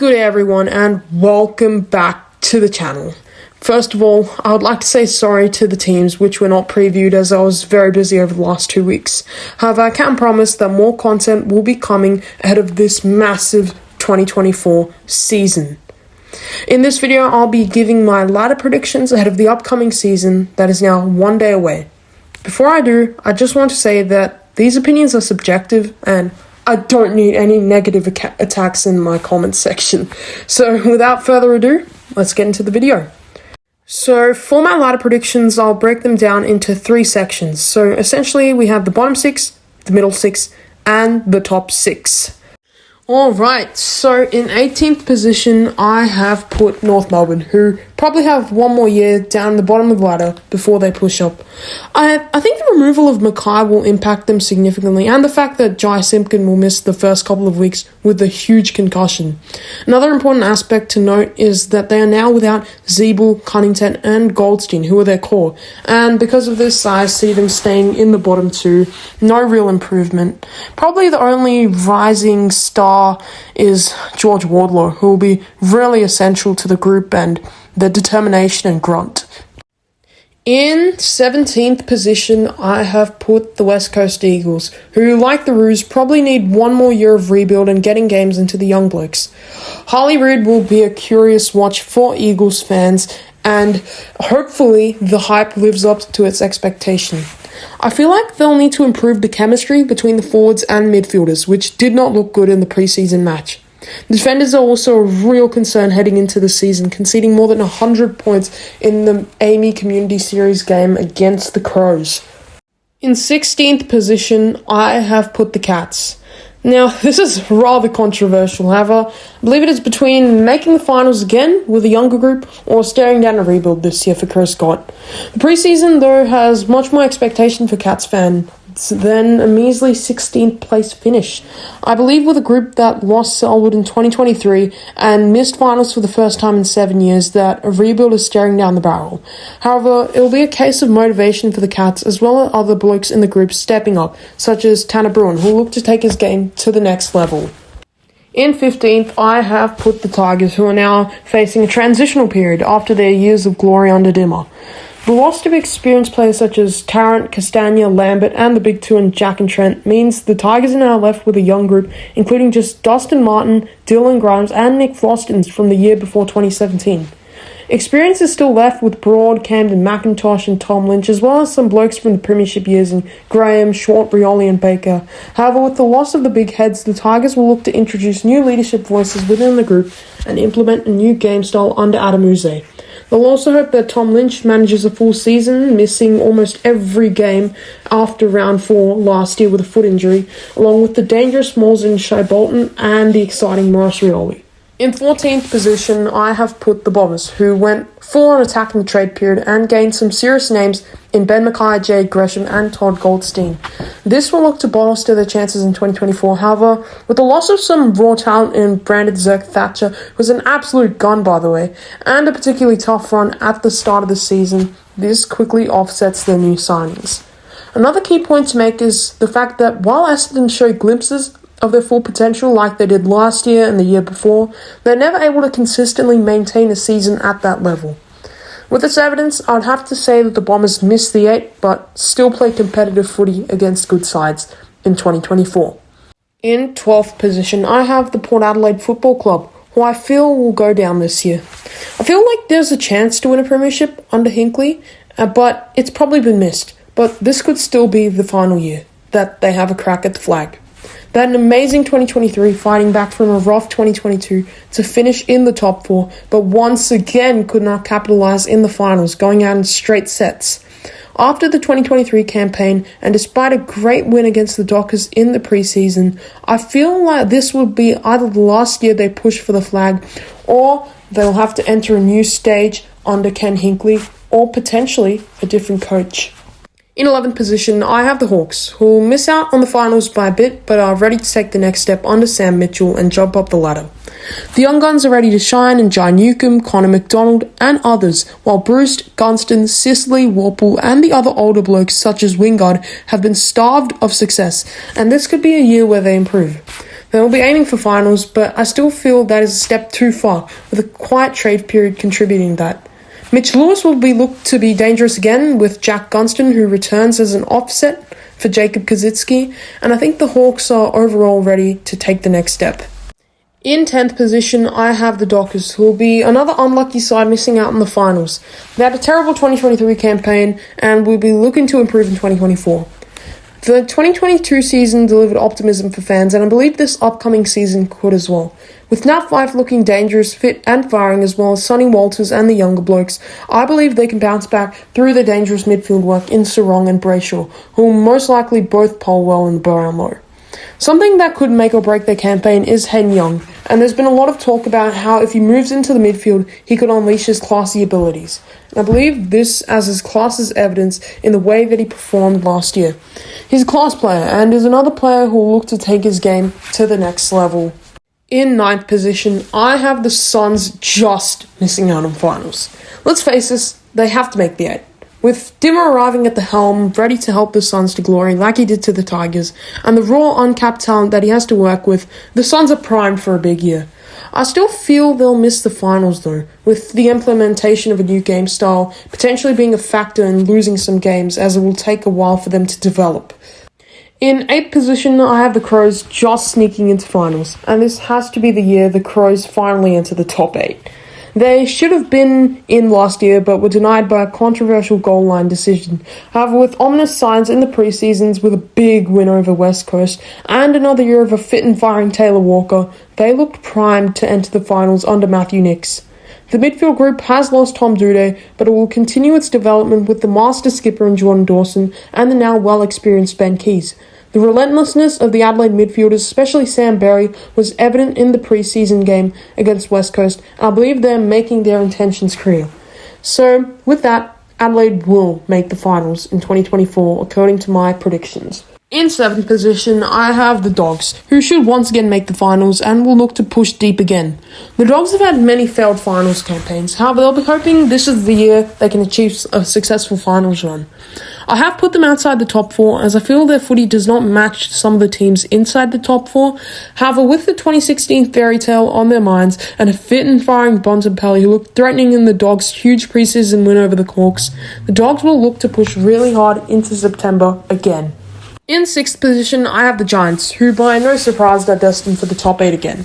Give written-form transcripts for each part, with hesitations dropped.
Good day everyone and welcome back to the channel. First of all, I would like to say sorry to the teams which were not previewed as I was very busy over the last 2 weeks. However, I can promise that more content will be coming ahead of this massive 2024 season. In this video, I'll be giving my ladder predictions ahead of the upcoming season that is now 1 day away. Before I do, I just want to say that these opinions are subjective and I don't need any negative attacks in my comments section. So without further ado, let's get into the video. So for my ladder predictions, I'll break them down into 3 sections. So essentially we have the bottom 6, the middle 6, and the top 6. Alright, so in 18th position, I have put North Melbourne, who probably have one more year down the bottom of the ladder before they push up. I think the removal of Mackay will impact them significantly, and the fact that Jai Simpkin will miss the first couple of weeks with a huge concussion. Another important aspect to note is that they are now without Zeeble, Cunnington, and Goldstein, who are their core, and because of this, I see them staying in the bottom 2. No real improvement. Probably the only rising star is George Wardlaw, who will be really essential to the group and their determination and grunt. In 17th position, I have put the West Coast Eagles, who, like the Roos, probably need one more year of rebuild and getting games into the young blokes. Harley Reid will be a curious watch for Eagles fans, and hopefully the hype lives up to its expectation. I feel like they'll need to improve the chemistry between the forwards and midfielders, which did not look good in the preseason match. The defenders are also a real concern heading into the season, conceding more than 100 points in the Amy Community Series game against the Crows. In 16th position, I have put the Cats. Now, this is rather controversial, however, I believe it is between making the finals again with a younger group or staring down a rebuild this year for Chris Scott. The preseason, though, has much more expectation for Cats fans than a measly 16th place finish. I believe with a group that lost Selwood in 2023 and missed finals for the first time in 7 years that a rebuild is staring down the barrel. However, it will be a case of motivation for the Cats as well as other blokes in the group stepping up, such as Tanner Bruin, who will look to take his game to the next level. In 15th, I have put the Tigers, who are now facing a transitional period after their years of glory under Dimmer. The loss of experienced players such as Tarrant, Castagna, Lambert, and the Big Two and Jack and Trent means the Tigers are now left with a young group, including just Dustin Martin, Dylan Grimes, and Nick Flostons from the year before 2017. Experience is still left with Broad, Camden, McIntosh, and Tom Lynch, as well as some blokes from the Premiership years in Graham, Short, Brioli, and Baker. However, with the loss of the big heads, the Tigers will look to introduce new leadership voices within the group and implement a new game style under Adam Uze. They'll also hope that Tom Lynch manages a full season, missing almost every game after round 4 last year with a foot injury, along with the dangerous Moles in Shai Bolton and the exciting Morris Rioli. In 14th position, I have put the Bombers, who went full on attack in the trade period and gained some serious names in Ben Mackay, Jade Gresham, and Todd Goldstein. This will look to bolster their chances in 2024. However, with the loss of some raw talent in Brandon Zerk Thatcher, who was an absolute gun by the way, and a particularly tough run at the start of the season, this quickly offsets their new signings. Another key point to make is the fact that while Essendon showed glimpses of their full potential like they did last year and the year before, they're never able to consistently maintain a season at that level. With this evidence, I would have to say that the Bombers missed the 8, but still play competitive footy against good sides in 2024. In 12th position, I have the Port Adelaide Football Club, who I feel will go down this year. I feel like there's a chance to win a premiership under Hinkley, but it's probably been missed. But this could still be the final year that they have a crack at the flag. They had an amazing 2023, fighting back from a rough 2022 to finish in the top 4, but once again could not capitalise in the finals, going out in straight sets. After the 2023 campaign, and despite a great win against the Dockers in the preseason, I feel like this would be either the last year they push for the flag, or they'll have to enter a new stage under Ken Hinkley, or potentially a different coach. In 11th position, I have the Hawks, who will miss out on the finals by a bit, but are ready to take the next step under Sam Mitchell and jump up the ladder. The young guns are ready to shine in Jai Newcomb, Connor McDonald, and others, while Bruce, Gunston, Sicily, Warple, and the other older blokes such as Wingard have been starved of success, and this could be a year where they improve. They will be aiming for finals, but I still feel that is a step too far, with a quiet trade period contributing to that. Mitch Lewis will be looked to be dangerous again, with Jack Gunston, who returns as an offset for Jacob Kazitsky, and I think the Hawks are overall ready to take the next step. In 10th position, I have the Dockers, who will be another unlucky side missing out on the finals. They had a terrible 2023 campaign and will be looking to improve in 2024. The 2022 season delivered optimism for fans, and I believe this upcoming season could as well. With Nat Fyfe looking dangerous, fit and firing, as well as Sonny Walters and the younger blokes, I believe they can bounce back through the dangerous midfield work in Sarong and Brayshaw, who will most likely both poll well in the Brownlow. Something that could make or break their campaign is Hen Young, and there's been a lot of talk about how if he moves into the midfield, he could unleash his classy abilities. And I believe this as his class is evidence in the way that he performed last year. He's a class player and is another player who will look to take his game to the next level. In 9th position, I have the Suns just missing out on finals. Let's face this, they have to make the 8. With Dimmer arriving at the helm, ready to help the Suns to glory like he did to the Tigers, and the raw uncapped talent that he has to work with, the Suns are primed for a big year. I still feel they'll miss the finals though, with the implementation of a new game style potentially being a factor in losing some games, as it will take a while for them to develop. In 8th position, I have the Crows just sneaking into finals, and this has to be the year the Crows finally enter the top 8. They should have been in last year, but were denied by a controversial goal line decision. However, with ominous signs in the preseasons, with a big win over West Coast, and another year of a fit and firing Taylor Walker, they looked primed to enter the finals under Matthew Nicks. The midfield group has lost Tom Duday, but it will continue its development with the master skipper in Jordan Dawson and the now well-experienced Ben Keys. The relentlessness of the Adelaide midfielders, especially Sam Berry, was evident in the preseason game against West Coast, and I believe they're making their intentions clear. So, with that, Adelaide will make the finals in 2024, according to my predictions. In 7th position, I have the Dogs, who should once again make the finals and will look to push deep again. The Dogs have had many failed finals campaigns, however they'll be hoping this is the year they can achieve a successful finals run. I have put them outside the top 4 as I feel their footy does not match some of the teams inside the top 4. However, with the 2016 fairy tale on their minds and a fit and firing Bontempelli who looked threatening in the Dogs' huge preseason win over the Hawks, the Dogs will look to push really hard into September again. In 6th position, I have the Giants, who by no surprise are destined for the top 8 again.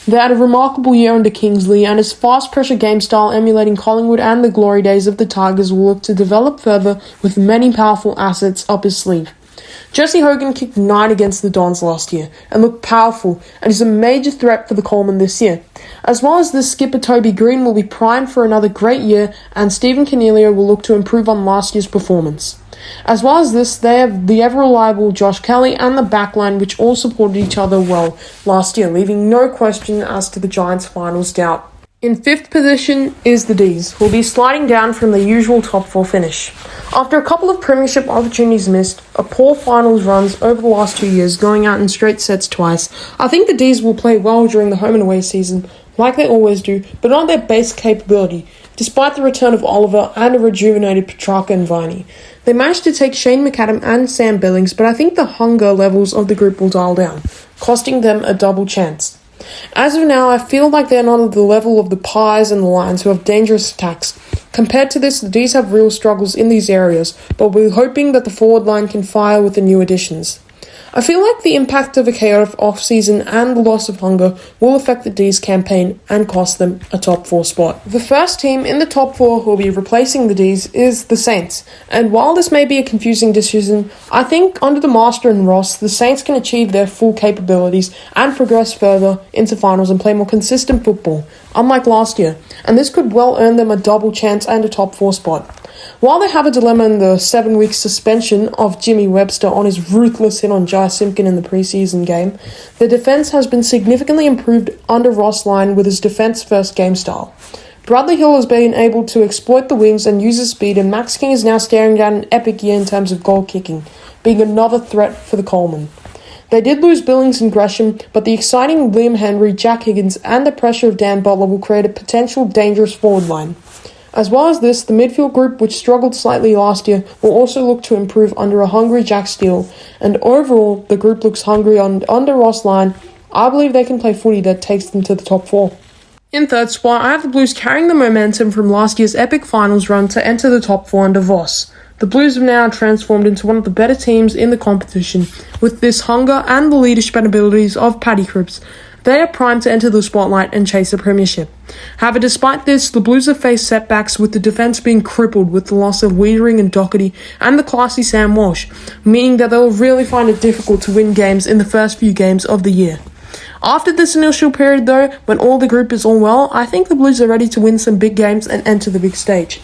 They had a remarkable year under Kingsley, and his fast pressure game style emulating Collingwood and the glory days of the Tigers will look to develop further with many powerful assets up his sleeve. Jesse Hogan kicked 9 against the Dons last year and looked powerful and is a major threat for the Coleman this year. As well as this, skipper Toby Green will be primed for another great year, and Stephen Cornelio will look to improve on last year's performance. As well as this, they have the ever-reliable Josh Kelly and the backline, which all supported each other well last year, leaving no question as to the Giants' finals doubt. In 5th position is the D's, who will be sliding down from the usual top 4 finish. After a couple of premiership opportunities missed, a poor finals runs over the last 2 years, going out in straight sets twice, I think the D's will play well during the home and away season, like they always do, but not their base capability, despite the return of Oliver and a rejuvenated Petrarca and Viney. They managed to take Shane McAdam and Sam Billings, but I think the hunger levels of the group will dial down, costing them a double chance. As of now, I feel like they're not at the level of the Pies and the Lions, who have dangerous attacks. Compared to this, the D's have real struggles in these areas, but we're hoping that the forward line can fire with the new additions. I feel like the impact of a chaotic off-season and the loss of hunger will affect the D's campaign and cost them a top 4 spot. The first team in the top 4 who will be replacing the D's is the Saints, and while this may be a confusing decision, I think under the Master and Ross, the Saints can achieve their full capabilities and progress further into finals and play more consistent football, unlike last year, and this could well earn them a double chance and a top 4 spot. While they have a dilemma in the 7-week suspension of Jimmy Webster on his ruthless hit on Jai Simpkin in the preseason game, their defence has been significantly improved under Ross Lyon with his defence-first game style. Bradley Hill has been able to exploit the wings and use his speed, and Max King is now staring down an epic year in terms of goal kicking, being another threat for the Coleman. They did lose Billings and Gresham, but the exciting Liam Henry, Jack Higgins, and the pressure of Dan Butler will create a potential dangerous forward line. As well as this, the midfield group, which struggled slightly last year, will also look to improve under a hungry Jack Steele, and overall, the group looks hungry under Ross Lyon I believe they can play footy that takes them to the top 4. In third spot, I have the Blues carrying the momentum from last year's epic finals run to enter the top 4 under Voss. The Blues have now transformed into one of the better teams in the competition. With this hunger and the leadership and abilities of Paddy Cripps, they are primed to enter the spotlight and chase a premiership. However, despite this, the Blues have faced setbacks with the defence being crippled with the loss of Wiedering and Doherty and the classy Sam Walsh, meaning that they will really find it difficult to win games in the first few games of the year. After this initial period though, when all the group is all well, I think the Blues are ready to win some big games and enter the big stage.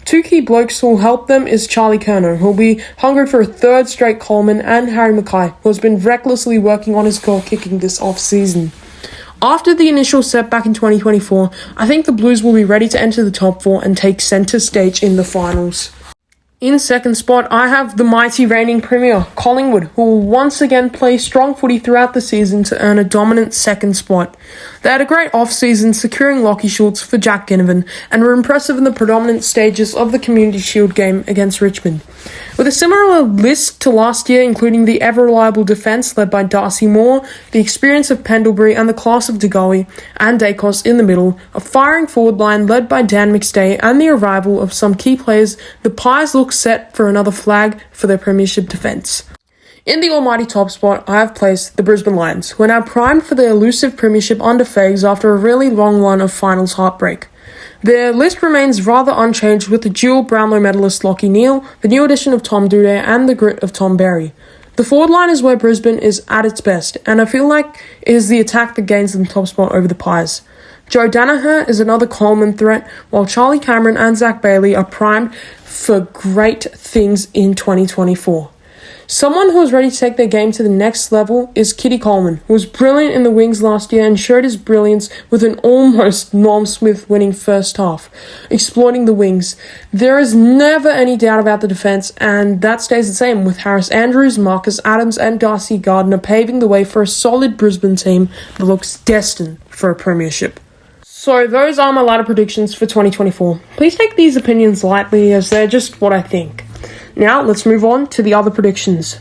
Two key blokes who will help them is Charlie Curnow, who will be hungry for a third straight Coleman, and Harry Mackay, who has been recklessly working on his goal kicking this off-season. After the initial setback in 2024, I think the Blues will be ready to enter the top 4 and take centre stage in the finals. In second spot, I have the mighty reigning premier, Collingwood, who will once again play strong footy throughout the season to earn a dominant second spot. They had a great off-season securing Lachie Schultz for Jack Ginnivan and were impressive in the predominant stages of the Community Shield game against Richmond. With a similar list to last year, including the ever-reliable defence led by Darcy Moore, the experience of Pendlebury and the class of De Goey and Dacos in the middle, a firing forward line led by Dan McStay and the arrival of some key players, the Pies look set for another flag for their premiership defence. In the almighty top spot, I have placed the Brisbane Lions, who are now primed for their elusive premiership under Fags after a really long run of finals heartbreak. Their list remains rather unchanged with the dual Brownlow medalist Lachie Neale, the new addition of Tom Doedee and the grit of Tom Berry. The forward line is where Brisbane is at its best, and I feel like it is the attack that gains them top spot over the Pies. Joe Danaher is another Coleman threat, while Charlie Cameron and Zach Bailey are primed for great things in 2024. Someone who is ready to take their game to the next level is Kitty Coleman, who was brilliant in the wings last year and showed his brilliance with an almost Norm Smith winning first half, exploiting the wings. There is never any doubt about the defence, and that stays the same with Harris Andrews, Marcus Adams and Darcy Gardner paving the way for a solid Brisbane team that looks destined for a premiership. So those are my ladder predictions for 2024. Please take these opinions lightly as they're just what I think. Now, let's move on to the other predictions.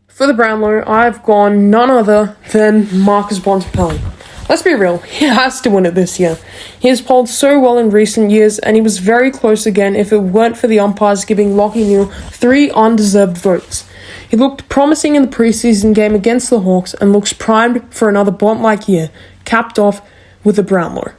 For the Brownlow, I've gone none other than Marcus Bontempelli. Let's be real, he has to win it this year. He has polled so well in recent years, and he was very close again if it weren't for the umpires giving Lachie Neale 3 undeserved votes. He looked promising in the preseason game against the Hawks and looks primed for another Bont-like year, capped off with a Brownlow.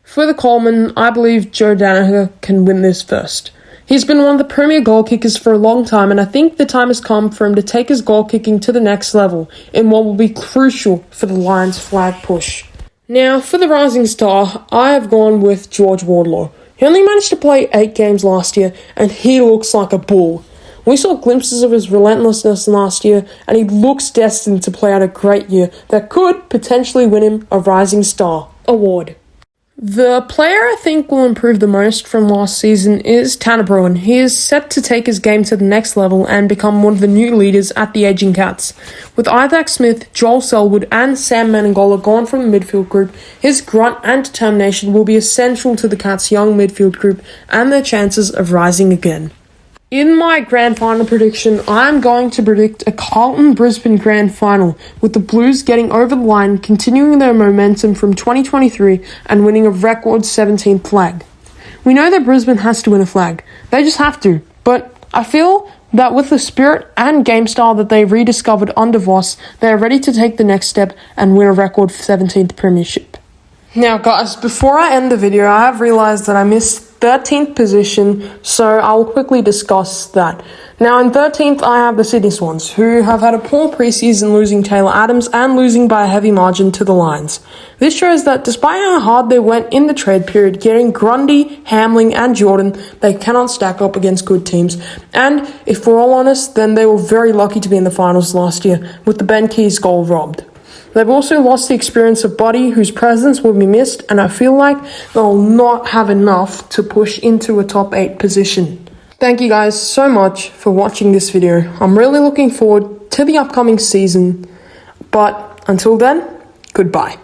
For the Coleman, I believe Joe Danaher can win this first. He's been one of the premier goal kickers for a long time, and I think the time has come for him to take his goal kicking to the next level in what will be crucial for the Lions' flag push. Now, for the rising star, I have gone with George Wardlaw. He only managed to play 8 games last year, and he looks like a bull. We saw glimpses of his relentlessness last year, and he looks destined to play out a great year that could potentially win him a Rising Star award. The player I think will improve the most from last season is Tanner Bruin. He is set to take his game to the next level and become one of the new leaders at the Aging Cats. With Isaac Smith, Joel Selwood and Sam Menengola gone from the midfield group, his grunt and determination will be essential to the Cats' young midfield group and their chances of rising again. In my grand final prediction, I'm going to predict a Carlton-Brisbane grand final, with the Blues getting over the line, continuing their momentum from 2023 and winning a record 17th flag. We know that Brisbane has to win a flag. They just have to. But I feel that with the spirit and game style that they rediscovered under Voss, they are ready to take the next step and win a record 17th premiership. Now guys, before I end the video, I have realised that I missed 13th position, so I'll quickly discuss that. Now in 13th, I have the Sydney Swans, who have had a poor preseason, losing Taylor Adams and losing by a heavy margin to the Lions. This shows that despite how hard they went in the trade period, getting Grundy, Hamling and Jordan, they cannot stack up against good teams. And if we're all honest, then they were very lucky to be in the finals last year, with the Ben Keys goal robbed. They've also lost the experience of Buddy, whose presence will be missed, and I feel like they'll not have enough to push into a top 8 position. Thank you guys so much for watching this video. I'm really looking forward to the upcoming season, but until then, goodbye.